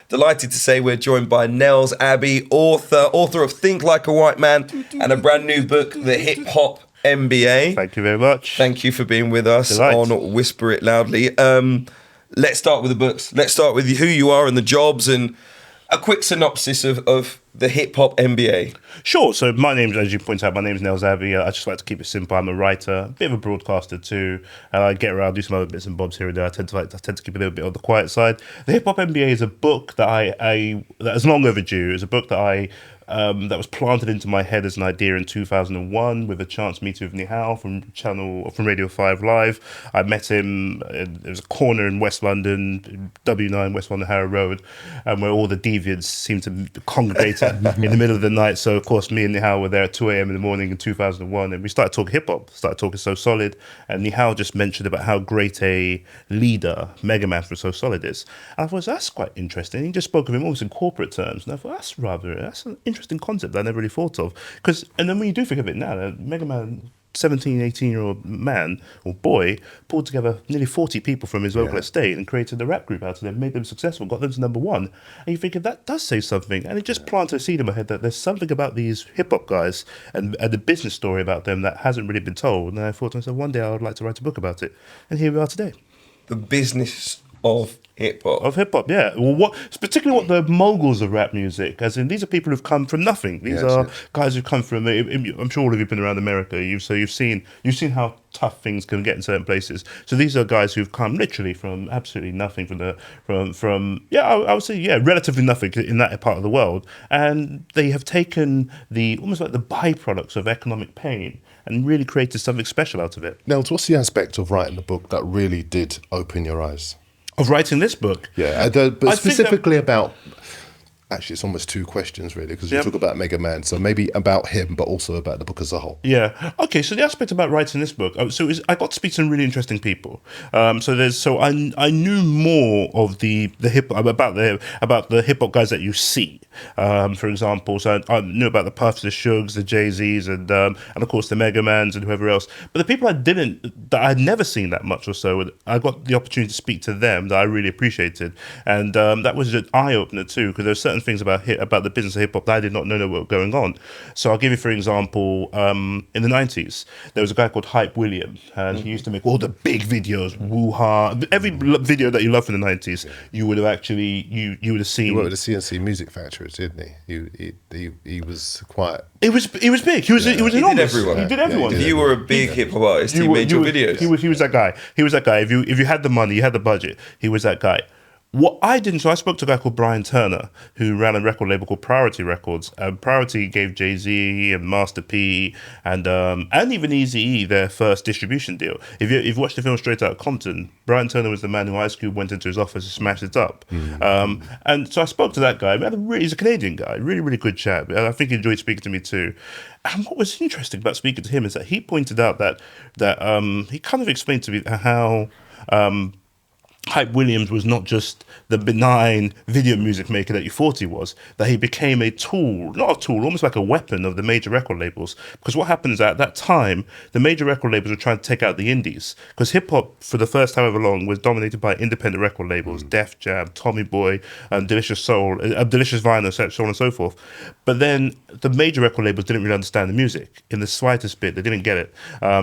Delighted to say we're joined by Nels Abbey, author of Think Like a White Man and a brand new book, The Hip Hop MBA. Thank you very much. Thank you for being with us on Whisper It Loudly. Let's start with the books. Let's start with who you are and the jobs and a quick synopsis of the Hip Hop MBA. Sure. So my name's, as you point out, my name's Nels Abbey. I just like to keep it simple. I'm a writer, a bit of a broadcaster too. I get around, do some other bits and bobs here and there. I tend to keep a little bit on the quiet side. The Hip Hop MBA is a book that that is long overdue. It's a book that that was planted into my head as an idea in 2001 with a chance meeting with Nihal from Radio 5 Live. I met him. There was a corner in West London, W9 West London Harrow Road, where all the deviants seemed to congregate in the middle of the night. So of course, me and Nihal were there at 2 a.m. in the morning in 2001, and we started talking hip hop. Started talking So Solid, and Nihal just mentioned about how great a leader Mega Man from So Solid is. And I thought that's quite interesting. He just spoke of him almost in corporate terms, and I thought that's an interesting concept I never really thought of. And then when you do think of it now, Mega Man, 17, 18-year-old man or boy, pulled together nearly 40 people from his local estate and created a rap group out of them, made them successful, got them to number one. And you think that does say something. And it just planted a seed in my head that there's something about these hip-hop guys and the business story about them that hasn't really been told. And I thought to myself, one day I would like to write a book about it. And here we are today. The business of hip-hop. Of hip-hop, yeah. Well, particularly what the moguls of rap music, as in these are people who've come from nothing. These are guys who've come from, I'm sure all of you have been around America, you've seen how tough things can get in certain places. So these are guys who've come literally from absolutely nothing, I would say, relatively nothing in that part of the world. And they have taken almost like the byproducts of economic pain and really created something special out of it. Nels, what's the aspect of writing the book that really did open your eyes? Of writing this book? Yeah, but specifically about... Actually, it's almost two questions, really, because you talk about Mega Man, so maybe about him, but also about the book as a whole. Yeah. Okay, so the aspect about writing this book, I got to speak to some really interesting people. I knew more of the hip about the hip hop guys that you see. For example, so I knew about the Puffs, the Shugs, the Jay-Z's, and of course the Mega Mans and whoever else. But the people that I'd never seen that much or so, I got the opportunity to speak to them that I really appreciated, and that was an eye opener too, because there's certain things about the business of hip hop that I did not know what was going on. So I'll give you, for example, in the 90s, there was a guy called Hype William, and he used to make all the big videos, woo-ha. Every video that you love from the 90s, you would have actually, you would have seen. He worked with the CNC Music Factories, didn't he? He was quite... He was big. He was enormous. He did everyone. If you were a big hip hop artist, he made your videos. He was that guy. He was that guy. If you had the money, you had the budget, he was that guy. What I didn't, so I spoke to a guy called Brian Turner, who ran a record label called Priority Records. Priority gave Jay-Z and Master P and even Eazy-E their first distribution deal. If you watched the film Straight Outta Compton, Brian Turner was the man who Ice Cube went into his office and smashed it up. And so I spoke to that guy. He's a Canadian guy, really, really good chat. I think he enjoyed speaking to me too. And what was interesting about speaking to him is that he pointed out that he kind of explained to me how Hype Williams was not just the benign video music maker that you thought he was, that he became almost like a weapon of the major record labels. Because what happens at that time, the major record labels were trying to take out the indies. Because hip-hop, for the first however long, was dominated by independent record labels, Def Jam, Tommy Boy, Delicious Soul, Delicious Vinyl, so on and so forth. But then the major record labels didn't really understand the music in the slightest bit. They didn't get it.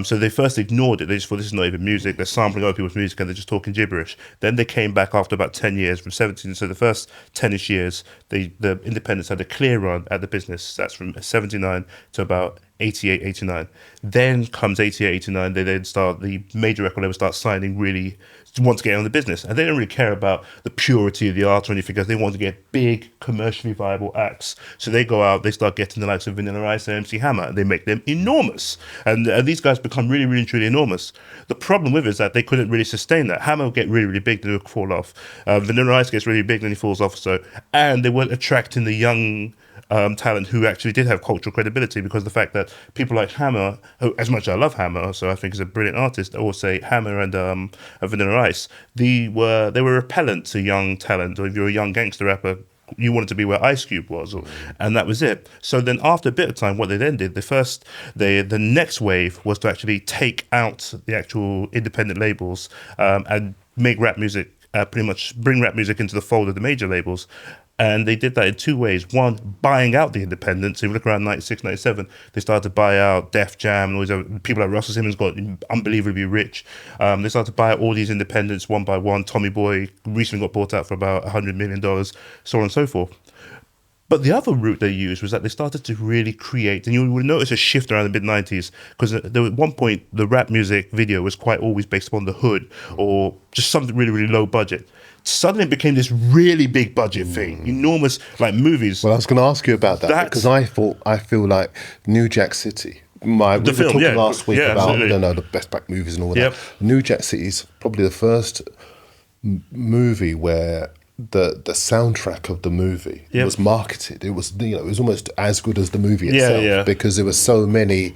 So they first ignored it. They just thought, this is not even music. They're sampling other people's music and they're just talking gibberish. Then they came back after about 10 years, from 17. So the first 10-ish years, the independents had a clear run at the business. That's from 79 to about 88, 89. Then comes 88, 89. The major record labels start signing really want to get on the business. And they don't really care about the purity of the art or anything, because they want to get big, commercially viable acts. So they go out, they start getting the likes of Vanilla Ice and MC Hammer, and they make them enormous. And these guys become really, really, truly enormous. The problem with it is that they couldn't really sustain that. Hammer will get really, really big, then it will fall off. Vanilla Ice gets really big, then he falls off. And they weren't attracting the young talent who actually did have cultural credibility, because the fact that people like Hammer, who, as much as I love Hammer, so I think he's a brilliant artist, I will say Hammer and Vanilla Ice, they were repellent to young talent. Or if you're a young gangster rapper, you wanted to be where Ice Cube was, and that was it. So then after a bit of time, what they then did, the next wave was to actually take out the actual independent labels and make rap music pretty much bring rap music into the fold of the major labels. And they did that in two ways. One, buying out the independents. If you look around 96, 97, they started to buy out Def Jam and all these other people like Russell Simmons got unbelievably rich. They started to buy out all these independents one by one. Tommy Boy recently got bought out for about $100 million, so on and so forth. But the other route they used was that they started to really create, and you would notice a shift around the mid-90s, because at one point, the rap music video was quite always based upon the hood or just something really, really low budget. Suddenly it became this really big budget thing, enormous, like movies. Well, I was going to ask you about that because I feel like New Jack City. We were talking last week about the best back movies and all that. New Jack City is probably the first movie where the soundtrack of the movie was marketed. It was it was almost as good as the movie itself because there were so many.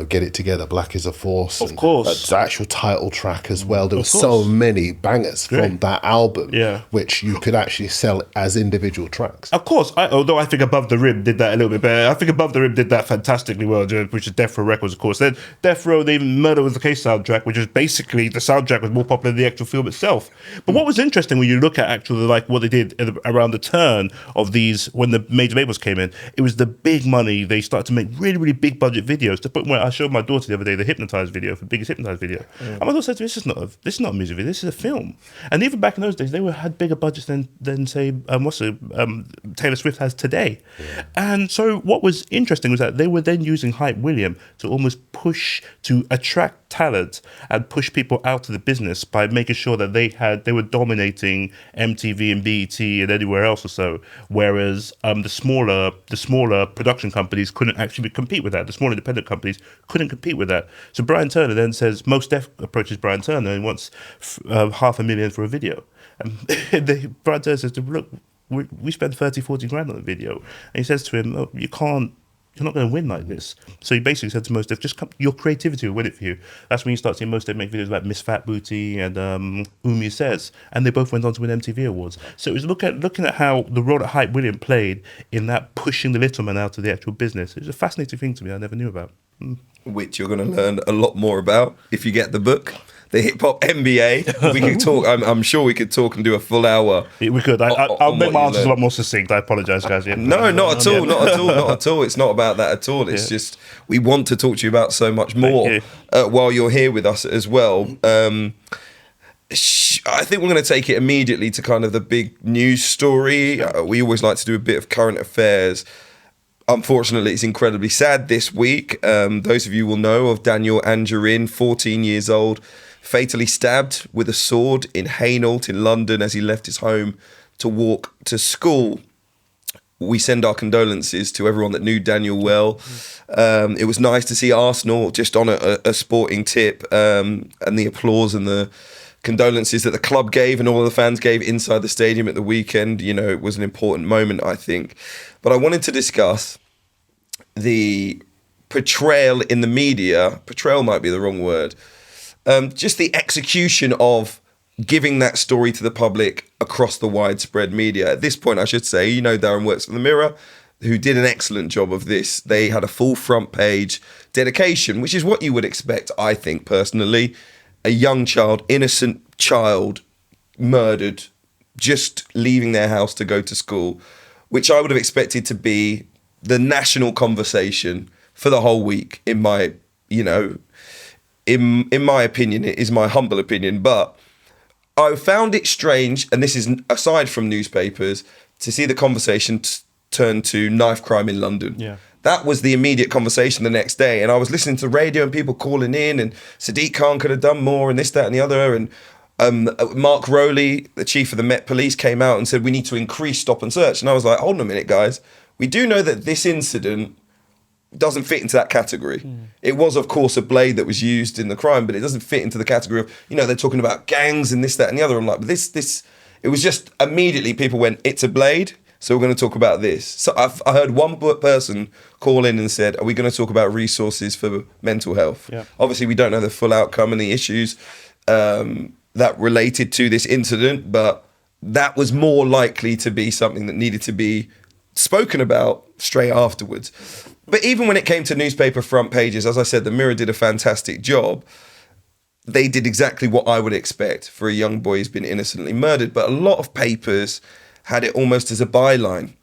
Get It Together, Black is a Force. Of course. The actual title track as well. There were so many bangers from that album, which you could actually sell as individual tracks. Of course. Although I think Above the Rim did that a little bit better. I think Above the Rim did that fantastically well, which is Death Row Records, of course. Then Death Row, they even Murder Was the Case soundtrack, which is basically the soundtrack was more popular than the actual film itself. But what was interesting when you look at actually like what they did around the turn of these, when the major labels came in, it was the big money. They started to make really, really big budget videos to put where I showed my daughter the other day the Hypnotized video, for Biggest Hypnotized video. And my daughter said to me, this is not a music video, this is a film. And even back in those days, they had bigger budgets than say, Taylor Swift has today. And so what was interesting was that they were then using Hype William to almost push, to attract talent and push people out of the business by making sure that they were dominating MTV and BET and anywhere else or so, whereas the smaller production companies couldn't actually compete with that. The smaller independent companies couldn't compete with that. So Brian Turner then says, Mos Def approaches Brian Turner and wants $500,000 for a video. And Brian Turner says to him, look, we spent 30, 40 grand on the video. And he says to him, oh, you're not going to win like this. So he basically said to Mos Def, just come, your creativity will win it for you. That's when you start seeing Mos Def make videos like Miss Fat Booty and Umi Says, and they both went on to win MTV awards. So it was looking at how the role that Hype William played in that pushing the little man out of the actual business. It was a fascinating thing to me I never knew about. Which you're going to learn a lot more about if you get the book, the Hip Hop MBA. We could talk. I'm sure we could talk and do a full hour. We could. I'll make my answers a lot more succinct. I apologise, guys. No, not at all. Not at all. Not at all. It's not about that at all. It's just we want to talk to you about so much more while you're here with us as well. I think we're going to take it immediately to kind of the big news story. We always like to do a bit of current affairs. Unfortunately, it's incredibly sad this week. Those of you will know of Daniel Anjorin, 14 years old, fatally stabbed with a sword in Hainault in London as he left his home to walk to school. We send our condolences to everyone that knew Daniel well. It was nice to see Arsenal just on a sporting tip, and the applause and the condolences that the club gave and all of the fans gave inside the stadium at the weekend. It was an important moment, I think. But I wanted to discuss the portrayal in the media. Portrayal might be the wrong word. Just the execution of giving that story to the public across the widespread media. At this point, I should say, Darren works for the Mirror, who did an excellent job of this. They had a full front page dedication, which is what you would expect, I think, personally. A young child, innocent child, murdered, just leaving their house to go to school, which I would have expected to be the national conversation for the whole week, in my opinion. It is my humble opinion, but I found it strange, and this is aside from newspapers, to see the conversation turn to knife crime in London. Yeah. That was the immediate conversation the next day. And I was listening to radio and people calling in, and Sadiq Khan could have done more, and this, that, and the other. And Mark Rowley, the chief of the Met Police, came out and said, we need to increase stop and search. And I was like, hold on a minute, guys. We do know that this incident doesn't fit into that category. It was, of course, a blade that was used in the crime, but it doesn't fit into the category of, they're talking about gangs and this, that, and the other. I'm like, but this, it was just immediately people went, it's a blade. So we're going to talk about this. So I heard one person call in and said, are we going to talk about resources for mental health? Yeah. Obviously, we don't know the full outcome and the issues that related to this incident, but that was more likely to be something that needed to be spoken about straight afterwards. But even when it came to newspaper front pages, as I said, the Mirror did a fantastic job. they did exactly what I would expect for a young boy who's been innocently murdered. But a lot of papers had it almost as a byline.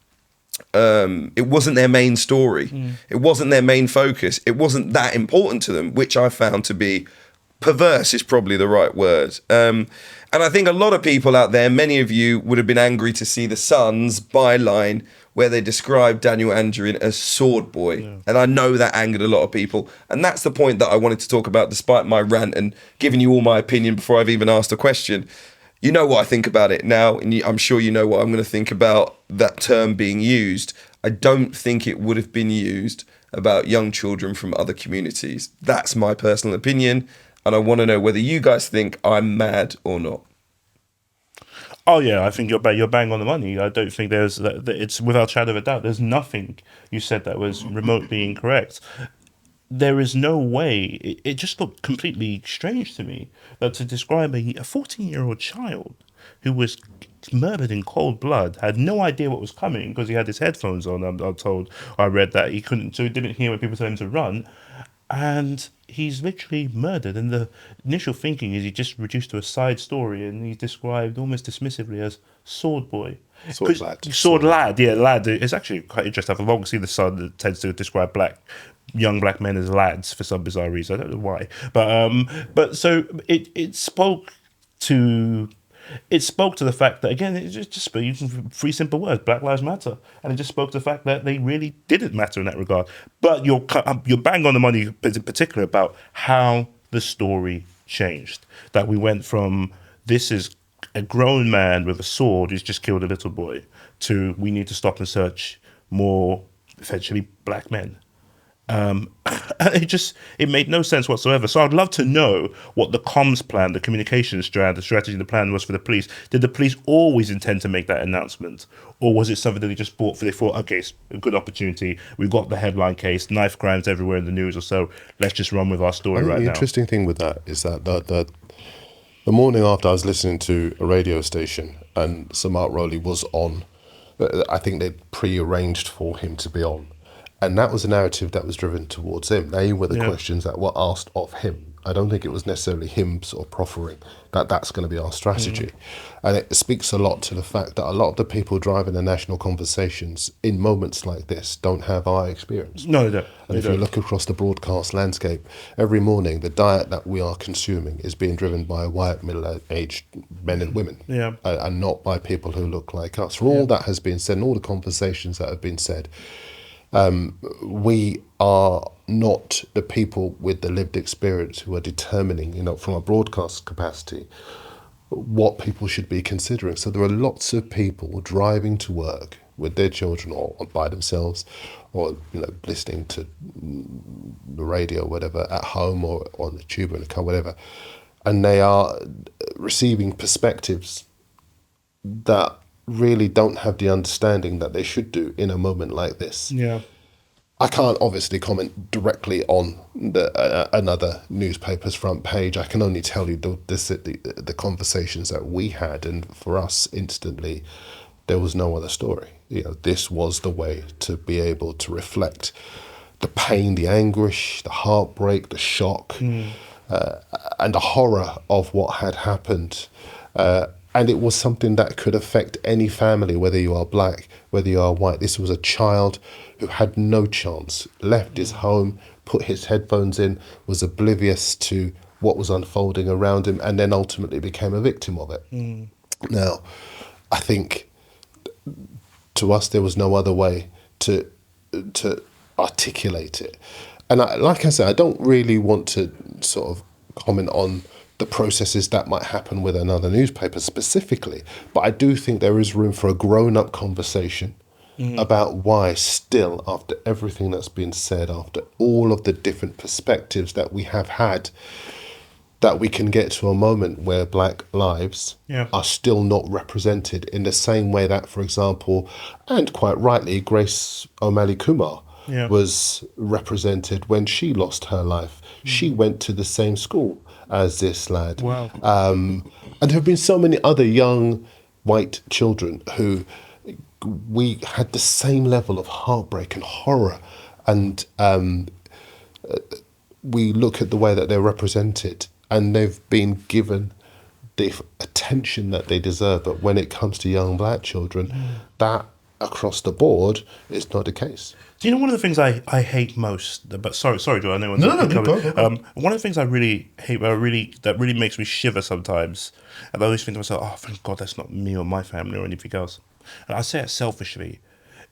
It wasn't their main story. It wasn't their main focus. It wasn't that important to them, which I found to be perverse is probably the right word. And I think a lot of people out there, many of you would have been angry to see the Sun's byline where they described Daniel Anjorin as Sword Boy. Yeah. And I know that angered a lot of people. And that's the point that I wanted to talk about, despite my rant and giving you all my opinion before I've even asked a question. You know what I think about it now, and I'm sure you know what I'm going to think about that term being used. I don't think it would have been used about young children from other communities. That's my personal opinion, and I want to know whether you guys think I'm mad or not. Oh yeah, I think you're bang on the money. I don't think it's without shadow of a doubt. There's nothing you said that was remotely incorrect. There is no way. It just looked completely strange to me that to describe a 14-year-old child who was murdered in cold blood, had no idea what was coming because he had his headphones on. I'm told. I read that he couldn't, so he didn't hear when people told him to run, and he's literally murdered. And the initial thinking is he just reduced to a side story, and he's described almost dismissively as Sword Boy. Sword lad. Sword lad, yeah, lad. It's actually quite interesting. I've long seen the Sun that tends to describe young black men as lads for some bizarre reason. I don't know why, but so it spoke to the fact that, again, it just using three simple words: Black Lives Matter, and it just spoke to the fact that they really didn't matter in that regard. But you're bang on the money in particular about how the story changed. That we went from this is a grown man with a sword who's just killed a little boy to we need to stop and search more essentially black men. It made no sense whatsoever. So I'd love to know what the comms plan, the communication strand, the strategy, the plan was for the police. Did the police always intend to make that announcement, or was it something that they just bought for? They thought, okay, it's a good opportunity. We've got the headline case, knife crimes everywhere in the news, or so. Let's just run with our story right now. The interesting thing with that is that the morning after I was listening to a radio station and Sir Mark Rowley was on, I think they'd pre-arranged for him to be on. And that was a narrative that was driven towards him. They were the questions that were asked of him. I don't think it was necessarily him sort of proffering that that's going to be our strategy. And it speaks a lot to the fact that a lot of the people driving the national conversations in moments like this don't have our experience. No, they don't. And if you look across the broadcast landscape, every morning the diet that we are consuming is being driven by white middle-aged men and women, and not by people who look like us. For all that has been said and all the conversations that have been said, we are not the people with the lived experience who are determining, from a broadcast capacity, what people should be considering. So there are lots of people driving to work with their children or by themselves, or listening to the radio or whatever at home or on the tube or in the car, whatever, and they are receiving perspectives that really don't have the understanding that they should do in a moment like this. Yeah. I can't obviously comment directly on another newspaper's front page. I can only tell you the conversations that we had, and for us, instantly, there was no other story. This was the way to be able to reflect the pain, the anguish, the heartbreak, the shock, and the horror of what had happened. And it was something that could affect any family, whether you are black, whether you are white. This was a child who had no chance, left his home, put his headphones in, was oblivious to what was unfolding around him, and then ultimately became a victim of it. Now, I think to us there was no other way to articulate it. And like I said, I don't really want to sort of comment on the processes that might happen with another newspaper specifically, but I do think there is room for a grown-up conversation about why still, after everything that's been said, after all of the different perspectives that we have had, that we can get to a moment where black lives are still not represented in the same way that, for example, and quite rightly, Grace O'Malley Kumar was represented when she lost her life. She went to the same school as this lad. Wow. And there have been so many other young white children who we had the same level of heartbreak and horror, and we look at the way that they're represented and they've been given the attention that they deserve. But when it comes to young black children, that across the board is not the case. Do you know one of the things I hate most? But sorry, Joe. I know. Go. One of the things I really hate, that really makes me shiver sometimes, and I always think to myself, "Oh, thank God, that's not me or my family or anything else." And I say it selfishly.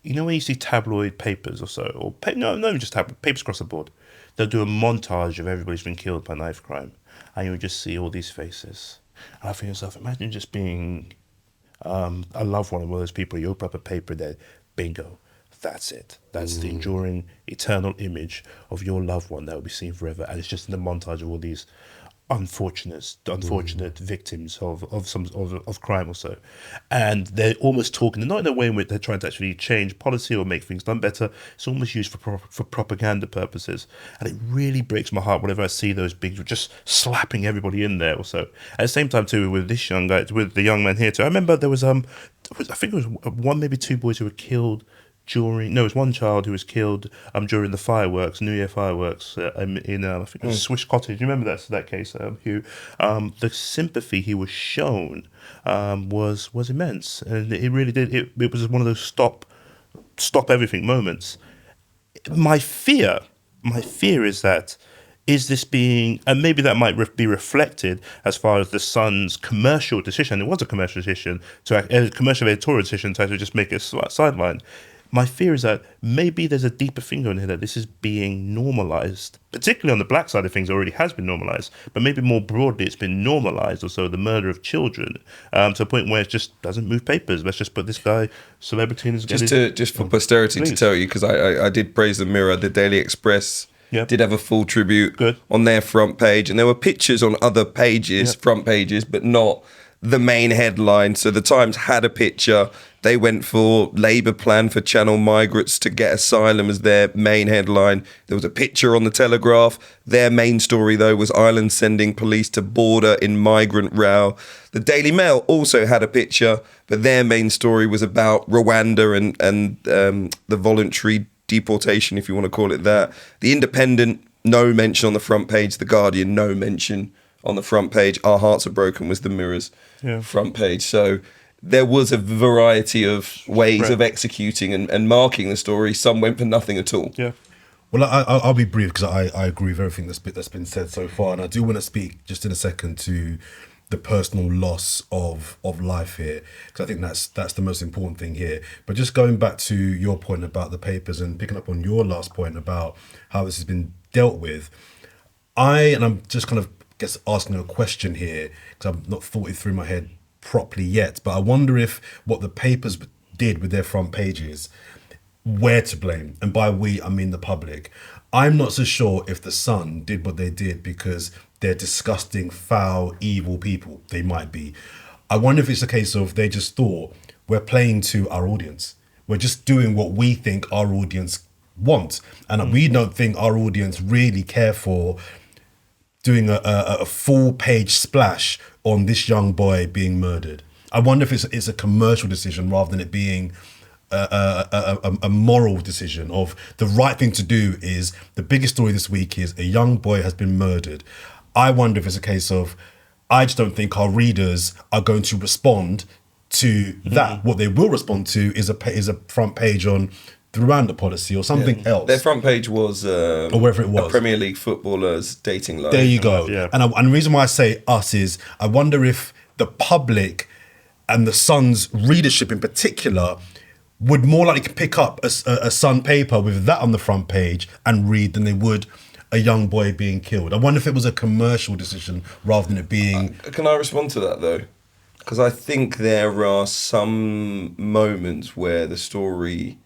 You know when you see tabloid papers or so, or not even just tabloid papers across the board, they'll do a montage of everybody's been killed by knife crime, and you'll just see all these faces. And I think to myself, imagine just being a loved one of those people. You open up a paper there, bingo. That's it. That's the enduring, eternal image of your loved one that will be seen forever. And it's just in the montage of all these unfortunate victims of crime or so. And they're almost talking, not in a way in which they're trying to actually change policy or make things done better. It's almost used for propaganda purposes. And it really breaks my heart whenever I see those big, just slapping everybody in there or so. At the same time too, with this young guy, with the young man here too, I remember there was, I think it was one, maybe two boys who were killed it was one child who was killed during the fireworks, New Year fireworks in I think it was Swiss Cottage. You remember that case, Hugh? The sympathy he was shown was immense, and it really did. It was one of those stop everything moments. My fear is that. Is this being, and maybe that might be reflected as far as the Sun's commercial decision. It was a commercial decision, a commercial editorial decision to actually just make it sideline. My fear is that maybe there's a deeper thing going here, that this is being normalized, particularly on the black side of things. Already has been normalized, but maybe more broadly it's been normalized also, the murder of children, to a point where it just doesn't move papers. Let's just put this guy, celebrity, in his... Just for posterity, please. To tell you, because I did praise the Mirror, the Daily Express did have a full tribute on their front page, and there were pictures on other pages, front pages, but not the main headline. So the Times had a picture. They went for Labour plan for Channel migrants to get asylum as their main headline. There was a picture on the Telegraph. Their main story, though, was Ireland sending police to border in migrant row. The Daily Mail also had a picture, but their main story was about Rwanda and the voluntary deportation, if you want to call it that. The Independent, no mention on the front page. The Guardian, no mention on the front page. Our Hearts Are Broken was the Mirror's front page. So there was a variety of ways of executing and marking the story. Some went for nothing at all. Yeah. Well, I'll be brief because I agree with everything that's been said so far. And I do want to speak just in a second to the personal loss of life here, because I think that's the most important thing here. But just going back to your point about the papers and picking up on your last point about how this has been dealt with, I'm just kind of asking a question here because I've not thought it through my head properly yet, but I wonder if what the papers did with their front pages, we're to blame, and by we I mean the public. I'm not so sure if the Sun did what they did because they're disgusting, foul, evil people. They might be. I wonder if it's a case of they just thought, we're playing to our audience. We're just doing what we think our audience want, and we don't think our audience really care for doing a full-page splash on this young boy being murdered. I wonder if it's a commercial decision rather than it being a moral decision of the right thing to do is, the biggest story this week is a young boy has been murdered. I wonder if it's a case of, I just don't think our readers are going to respond to that. What they will respond to is a front page on the Rwanda policy or something else. Their front page was, or wherever it was, a Premier League footballer's dating life. There you go. Yeah. And the reason why I say us is, I wonder if the public and the Sun's readership in particular would more likely pick up a Sun paper with that on the front page and read than they would a young boy being killed. I wonder if it was a commercial decision rather than it being... Can I respond to that, though? Because I think there are some moments where the story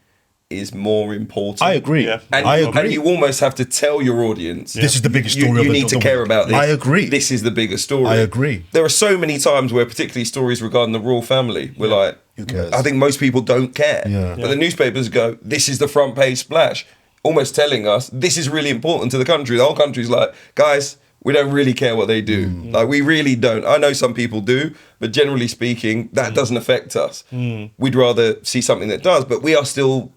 is more important. I agree. Yeah. And you almost have to tell your audience, this is the biggest story. You need to care about this. I agree. This is the bigger story. I agree. There are so many times where, particularly stories regarding the royal family, we're like, who cares? I think most people don't care. Yeah. But the newspapers go, this is the front page splash, almost telling us this is really important to the country. The whole country's like, guys, we don't really care what they do. Like, we really don't. I know some people do, but generally speaking, that doesn't affect us. We'd rather see something that does, but we are still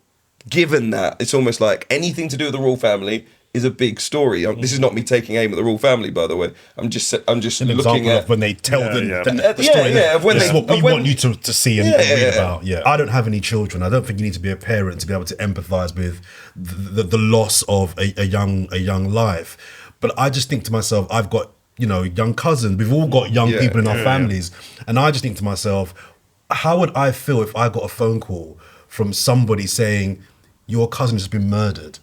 given that. It's almost like anything to do with the royal family is a big story. This is not me taking aim at the royal family, by the way. I'm just an looking at when they tell the story. This is what we want you to see and read about. Yeah, I don't have any children. I don't think you need to be a parent to be able to empathise with the loss of a young life. But I just think to myself, I've got young cousins. We've all got young people in our families, and I just think to myself, how would I feel if I got a phone call from somebody saying your cousin has been murdered?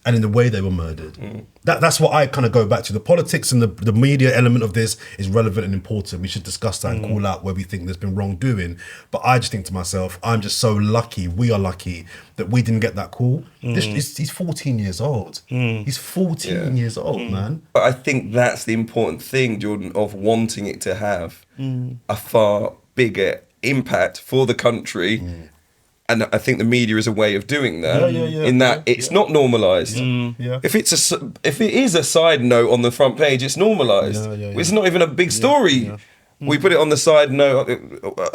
And in the way they were murdered. That's what I kind of go back to. The politics and the media element of this is relevant and important. We should discuss that and call out where we think there's been wrongdoing. But I just think to myself, I'm just so lucky, we are lucky, that we didn't get that call. He's 14 years old. He's 14 years old, man. But I think that's the important thing, Jordan, of wanting it to have a far bigger impact for the country. And I think the media is a way of doing that. In that it's not normalised. If it is a side note on the front page, it's normalised. It's not even a big story. We put it on the side note.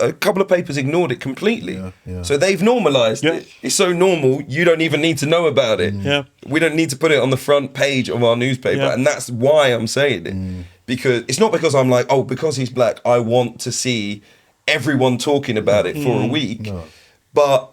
A couple of papers ignored it completely. So they've normalised it. It's so normal, you don't even need to know about it. We don't need to put it on the front page of our newspaper. And that's why I'm saying it. Because it's not because I'm like, oh, because he's black, I want to see everyone talking about it for a week. But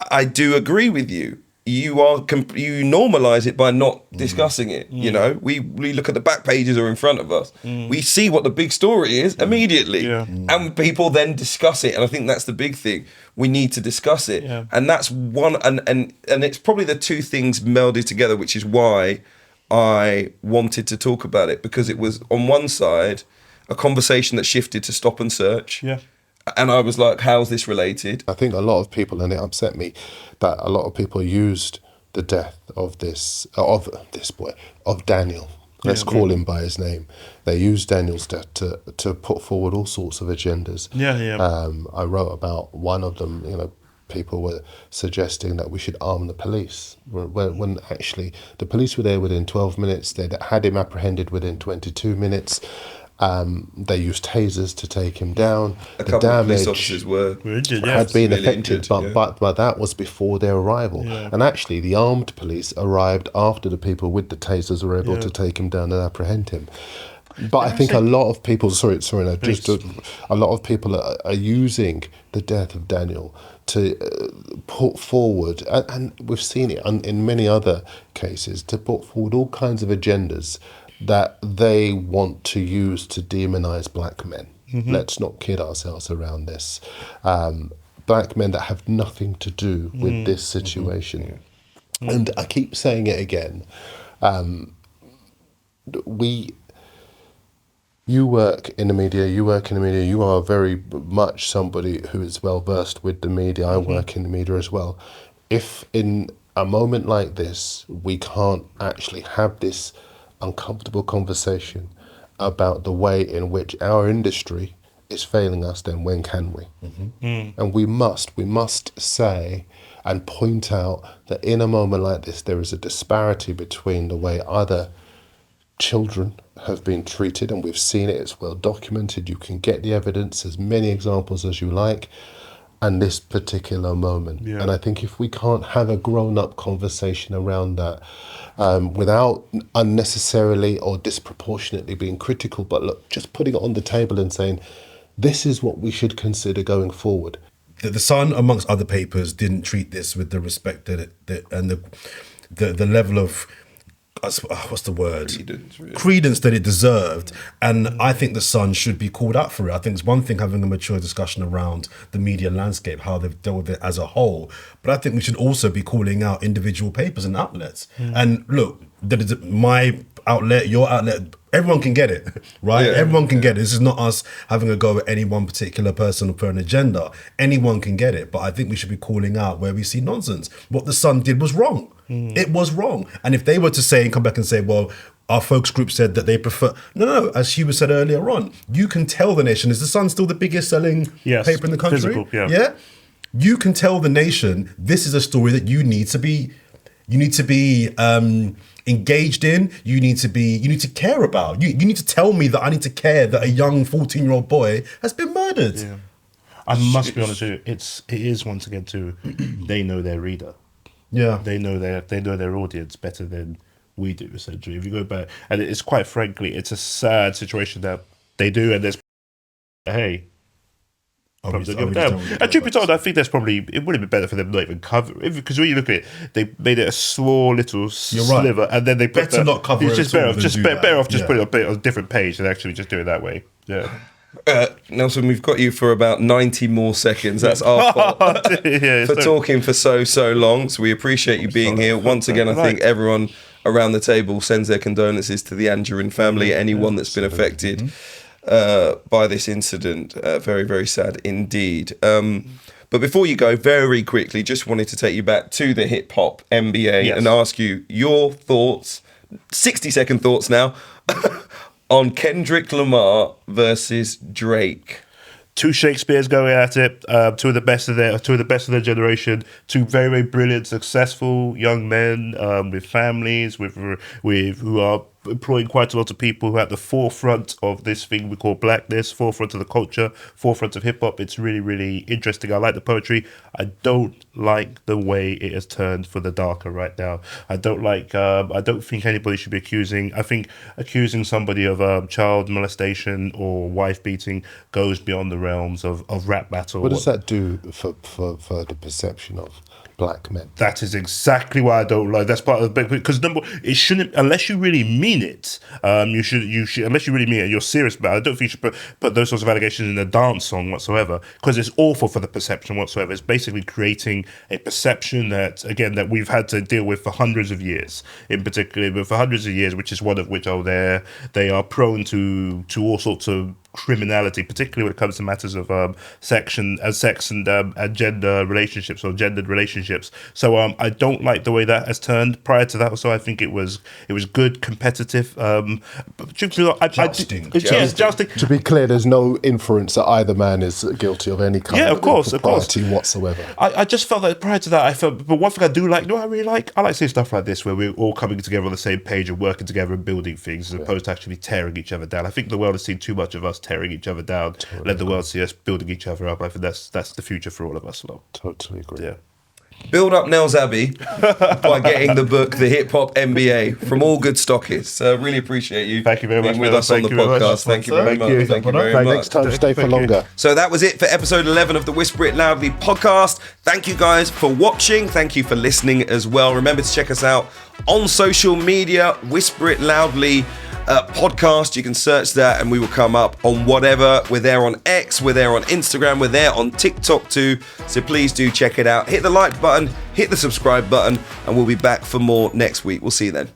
I do agree with you. You normalise it by not discussing it. We look at the back pages are in front of us. We see what the big story is immediately, and people then discuss it. And I think that's the big thing. We need to discuss it, and that's one. And it's probably the two things melded together, which is why I wanted to talk about it, because it was on one side a conversation that shifted to stop and search. And I was like, how's this related? I think a lot of people, and it upset me, that a lot of people used the death of this boy, of Daniel. Let's call him by his name. They used Daniel's death to put forward all sorts of agendas. I wrote about one of them, people were suggesting that we should arm the police, when actually the police were there within 12 minutes. They had him apprehended within 22 minutes. They used tasers to take him down. A couple of police officers had been affected, but that was before their arrival. And actually, the armed police arrived after the people with the tasers were able to take him down and apprehend him. But I think a lot of people, a lot of people are using the death of Daniel to put forward, and we've seen it in many other cases, to put forward all kinds of agendas that they want to use to demonise black men. Let's not kid ourselves around this. Black men that have nothing to do with this situation. And I keep saying it again. You work in the media, you are very much somebody who is well versed with the media. I work in the media as well. If in a moment like this, we can't actually have this uncomfortable conversation about the way in which our industry is failing us, then when can we? And we must say and point out that in a moment like this, there is a disparity between the way other children have been treated, and we've seen it, it's well documented, you can get the evidence, as many examples as you like, and this particular moment. And I think if we can't have a grown-up conversation around that, without unnecessarily or disproportionately being critical, but look, just putting it on the table and saying, this is what we should consider going forward. The Sun, amongst other papers, didn't treat this with the respect and the level of what's the word? Credence that it deserved. And I think the Sun should be called out for it. I think it's one thing having a mature discussion around the media landscape, how they've dealt with it as a whole. But I think we should also be calling out individual papers and outlets. And look, my outlet, your outlet, everyone can get it, right? Everyone can get it. This is not us having a go at any one particular person for an agenda. Anyone can get it. But I think we should be calling out where we see nonsense. What the Sun did was wrong. It was wrong. And if they were to say and come back and say, well, our focus group said that they prefer... No, as Hugh said earlier on, you can tell the nation, is the Sun still the biggest selling paper in the country? Physical, yeah? You can tell the nation, this is a story that you need to be engaged in, you need to care about. You need to tell me that I need to care that a young 14-year-old boy has been murdered. I must be honest with you, it is once again too, they know their reader. They know their audience better than we do, essentially. If you go back, and it's quite frankly, it's a sad situation that they do, and there's, hey. And truth be told, I think that's probably, it would have been better for them not even cover it, because when you look at it, they made it a small little sliver, and then they put better not cover it. It's just better off just putting it on a different page than actually just do it that way. Yeah. Nelson, we've got you for about 90 more seconds. That's our fault for talking for so long. So we appreciate you being here. Once again, I think everyone around the table sends their condolences to the Anjorin family, anyone that's been affected by this incident. Very, very sad indeed. But before you go, very quickly, just wanted to take you back to the Hip Hop NBA and ask you your thoughts, 60-second thoughts now, on Kendrick Lamar versus Drake. Two Shakespeares going at it, two of the best of their generation, two very, very brilliant, successful young men with families, with who are employing quite a lot of people who are at the forefront of this thing we call blackness, forefront of the culture, forefront of hip hop. It's really, really interesting. I like the poetry. I don't like the way it has turned for the darker right now. I don't think anybody should be accusing. I think accusing somebody of child molestation or wife beating goes beyond the realms of rap battle. What does that do for the perception of black men? That is exactly why I don't like. That's part of the because it shouldn't, unless you really mean it. You should unless you really mean it, you're serious about it. I don't think you should put those sorts of allegations in a dance song whatsoever, because it's awful for the perception whatsoever. It's basically creating a perception that we've had to deal with for hundreds of years, in particular, but for hundreds of years, which is one of which they are prone to all sorts of criminality, particularly when it comes to matters of sex and gender relationships or gendered relationships. So I don't like the way that has turned. Prior to that, also, I think it was good, competitive. Jousting. Jousting. To be clear, there's no inference that either man is guilty of any kind of propriety whatsoever. I just felt that prior to that, but one thing I do like, I really like? I like seeing stuff like this where we're all coming together on the same page and working together and building things, as opposed to actually tearing each other down. I think the world has seen too much of us tearing each other down. Totally. Let the world see us building each other up. I think that's the future for all of us. Totally agree. Yeah. Build up Nels Abbey by getting the book, The Hip Hop MBA, from all good stockists. Really appreciate you. Thank you very much with us on the podcast. Thank you very much. Thank you very much. Next time, stay for longer. So that was it for episode 11 of the Whisper It Loudly podcast. Thank you guys for watching. Thank you for listening as well. Remember to check us out on social media, Whisper It Loudly podcast. You can search that and we will come up on whatever. We're there on X, we're there on Instagram, we're there on TikTok too. So please do check it out. Hit the like button, hit the subscribe button, and we'll be back for more next week. We'll see you then.